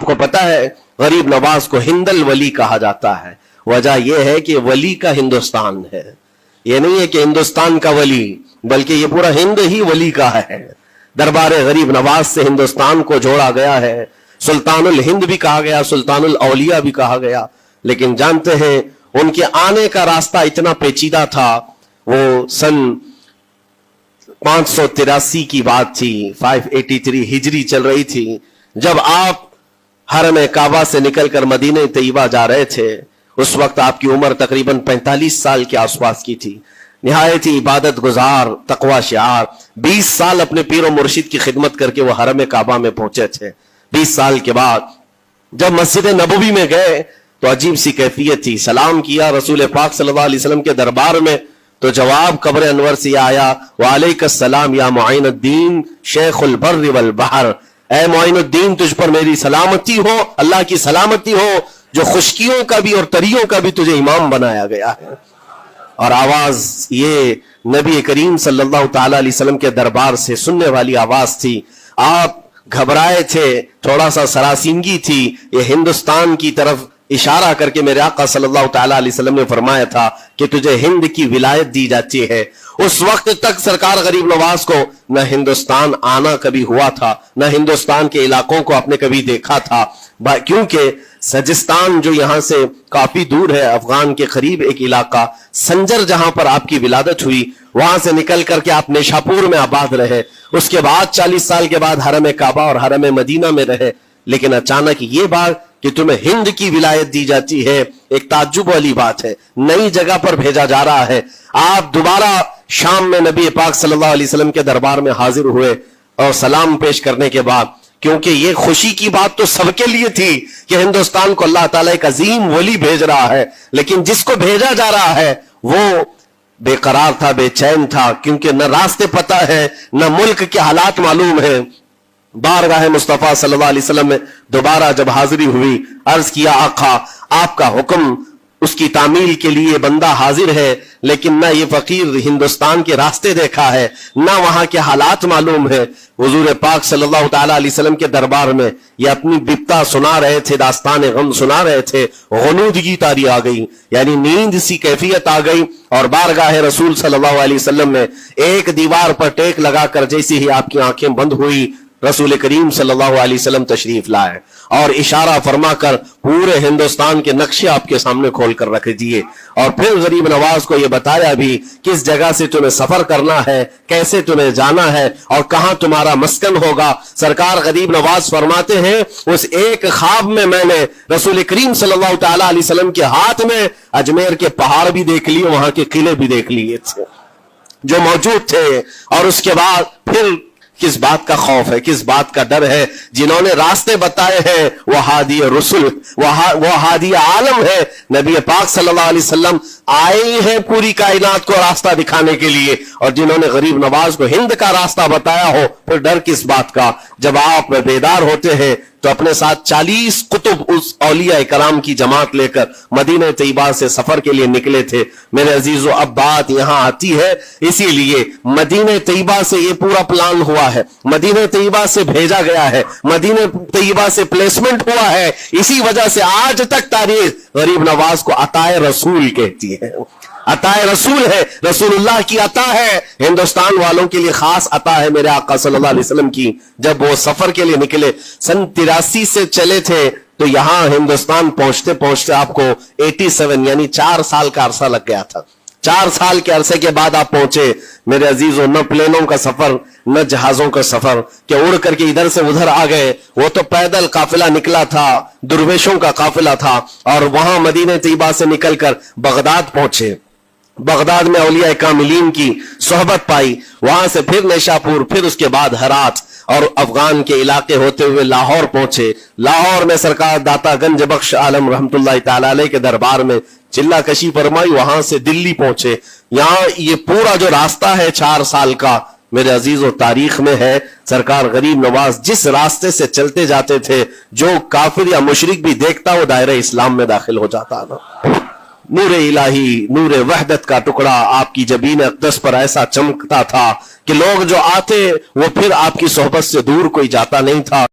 آپ کو پتا ہے غریب نواز کو ہند الولی کہا جاتا ہے. وجہ یہ ہے کہ ولی کا ہندوستان ہے. یہ نہیں ہے کہ ہندوستان کا ولی، بلکہ یہ پورا ہند ہی ولی کا ہے. دربار غریب نواز سے ہندوستان کو جوڑا گیا ہے. سلطان الہند بھی کہا گیا، سلطان الاولیاء بھی کہا گیا. لیکن جانتے ہیں ان کے آنے کا راستہ اتنا پیچیدہ تھا. وہ سن 583 کی بات تھی، 583 ہجری چل رہی تھی، جب آپ حرم کعبہ سے نکل کر مدینہ طیبہ جا رہے تھے. اس وقت آپ کی عمر تقریباً 45 سال کے آس پاس کی تھی. نہایت ہی عبادت گزار، تقوی شعار، 20 سال اپنے پیر و مرشد کی خدمت کر کے وہ حرم کعبہ میں پہنچے تھے. 20 سال کے بعد جب مسجد نبوی میں گئے تو عجیب سی کیفیت تھی. سلام کیا رسول پاک صلی اللہ علیہ وسلم کے دربار میں تو جواب قبر انور سے آیا، وعلیک السلام یا معین الدین شیخ البر والبحر. اے معین الدین، تجھ پر میری سلامتی ہو، اللہ کی سلامتی ہو، جو خشکیوں کا بھی اور تریوں کا بھی تجھے امام بنایا گیا ہے. اور آواز یہ نبی کریم صلی اللہ تعالی علیہ وسلم کے دربار سے سننے والی آواز تھی. آپ گھبرائے تھے، تھوڑا سا سراسیمگی تھی. یہ ہندوستان کی طرف اشارہ کر کے میرے آقا صلی اللہ تعالی علیہ وسلم نے فرمایا تھا کہ تجھے ہند کی ولایت دی جاتی ہے. اس وقت تک سرکار غریب نواز کو نہ ہندوستان آنا کبھی ہوا تھا، نہ ہندوستان کے علاقوں کو آپ نے کبھی دیکھا تھا، کیونکہ سجستان جو یہاں سے کافی دور ہے، افغان کے قریب ایک علاقہ سنجر جہاں پر آپ کی ولادت ہوئی، وہاں سے نکل کر کے آپ نیشاپور میں آباد رہے. اس کے بعد 40 سال کے بعد حرم کعبہ اور حرم مدینہ میں رہے. لیکن اچانک یہ بات کہ تمہیں ہند کی ولایت دی جاتی ہے، ایک تعجب والی بات ہے. نئی جگہ پر بھیجا جا رہا ہے. آپ دوبارہ شام میں نبی پاک صلی اللہ علیہ وسلم کے دربار میں حاضر ہوئے اور سلام پیش کرنے کے بعد، کیونکہ یہ خوشی کی بات تو سب کے لیے تھی کہ ہندوستان کو اللہ تعالیٰ ایک عظیم ولی بھیج رہا ہے، لیکن جس کو بھیجا جا رہا ہے وہ بے قرار تھا، بے چین تھا، کیونکہ نہ راستے پتہ ہے، نہ ملک کے حالات معلوم ہیں. بارگاہ مصطفیٰ صلی اللہ علیہ وسلم میں دوبارہ جب حاضری ہوئی، عرض کیا آقا آپ کا حکم، اس کی تعمیل کے لیے بندہ حاضر ہے، لیکن نہ یہ فقیر ہندوستان کے راستے دیکھا ہے، نہ وہاں کے حالات معلوم ہے. حضور پاک صلی اللہ تعالی علیہ وسلم کے دربار میں یہ اپنی بپتا سنا رہے تھے، داستان غم سنا رہے تھے. غنودگی طاری آ گئی، یعنی نیند سی کیفیت آ گئی، اور بارگاہ رسول صلی اللہ علیہ وسلم میں ایک دیوار پر ٹیک لگا کر جیسی ہی آپ کی آنکھیں بند ہوئی، رسول کریم صلی اللہ علیہ وسلم تشریف لائے اور اشارہ فرما کر پورے ہندوستان کے نقشے آپ کے سامنے کھول کر رکھ دیے. اور پھر غریب نواز کو یہ بتایا بھی کس جگہ سے تمہیں سفر کرنا ہے، کیسے تمہیں جانا ہے اور کہاں تمہارا مسکن ہوگا. سرکار غریب نواز فرماتے ہیں اس ایک خواب میں میں نے رسول کریم صلی اللہ تعالی علیہ وسلم کے ہاتھ میں اجمیر کے پہاڑ بھی دیکھ لیے، وہاں کے قلعے بھی دیکھ لیے تھے جو موجود تھے. اور اس کے بعد پھر کس بات کا خوف ہے، کس بات کا ڈر ہے؟ جنہوں نے راستے بتائے ہیں وہ ہادی رسول، وہ ہادی عالم ہے. نبی پاک صلی اللہ علیہ وسلم آئے ہیں پوری کائنات کو راستہ دکھانے کے لیے، اور جنہوں نے غریب نواز کو ہند کا راستہ بتایا ہو، پھر ڈر کس بات کا؟ جب آپ بیدار ہوتے ہیں تو اپنے ساتھ 40 قطب اس اولیاء کرام کی جماعت لے کر مدینہ طیبہ سے سفر کے لیے نکلے تھے. میرے عزیزو، اب بات یہاں آتی ہے، اسی لیے مدینہ طیبہ سے یہ پورا پلان ہوا ہے، مدینہ طیبہ سے بھیجا گیا ہے، مدینہ طیبہ سے پلیسمنٹ ہوا ہے. اسی وجہ سے آج تک تاریخ غریب نواز کو عطائے رسول کہتی ہے. عطائے رسول ہے، رسول اللہ کی عطا ہے، ہندوستان والوں کے لیے خاص عطا ہے میرے آقا صلی اللہ علیہ وسلم کی. جب وہ سفر کے لیے نکلے، سن 83 سے چلے تھے، تو یہاں ہندوستان پہنچتے پہنچتے آپ کو 87 یعنی 4 سال کا عرصہ لگ گیا تھا. 4 سال کے عرصے کے بعد آپ پہنچے میرے عزیزوں. نہ پلینوں کا سفر، نہ جہازوں کا سفر کہ اڑ کر کے ادھر سے ادھر آ گئے. وہ تو پیدل قافلہ نکلا تھا، درویشوں کا قافلہ تھا، اور وہاں مدینہ طیبہ سے نکل کر بغداد پہنچے. بغداد میں اولیاء کاملین کی صحبت پائی، وہاں سے پھر نیشاپور، پھر اس کے بعد ہرات، اور افغان کے علاقے ہوتے ہوئے لاہور پہنچے. لاہور میں سرکار داتا گنج بخش عالم رحمت اللہ تعالی علیہ کے دربار میں چلہ کشی فرمائی، وہاں سے دلی پہنچے. یہاں یہ پورا جو راستہ ہے 4 سال کا میرے عزیز و تاریخ میں ہے. سرکار غریب نواز جس راستے سے چلتے جاتے تھے، جو کافر یا مشرک بھی دیکھتا وہ دائرہ اسلام میں داخل ہو جاتا نا. نور الہی، نور وحدت کا ٹکڑا آپ کی جبین اقدس پر ایسا چمکتا تھا کہ لوگ جو آتے وہ پھر آپ کی صحبت سے دور کوئی جاتا نہیں تھا.